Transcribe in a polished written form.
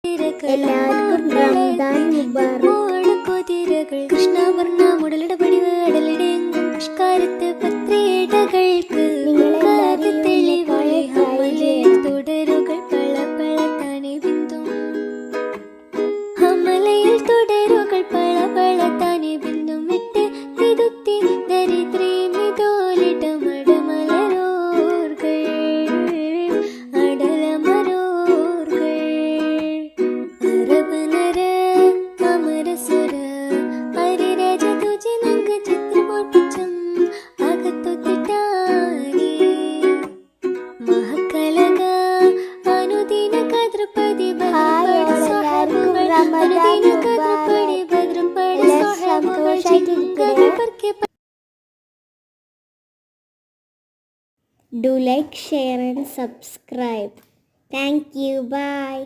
എല്ലാവർക്കും റമദാൻ മുബാറക്. കൃഷ്ണവർണ്ണ മുടലിട പടിവ് അടലിടെങ്കും പുഷ്കാരത്ത് പത്രേടകൾക്ക് തെളിവായി ഹമലയിൽ തുടരുകൾ പള പള താനെ ബിന്ദും ഹമലയിൽ തുടരുകൾ പള പള താനെ ബിന്ദും വിട്ട് തിരുത്തി ദരിദ്രേ മിതോലിട മടമലരോർകൾ അടലമരോർകൾ അരബനര അമരസുര ഹരിരാജ തുജെ നങ്ക ചിത്രമോർപ്പിച്ചം അകത്തൊത്തിട്ടാനേ മഹക്കലക അനുദിന കദ്രപതി അനുദിന കദ്രപടി ഭദ്രപടി Do like, share and subscribe. Thank you. Bye.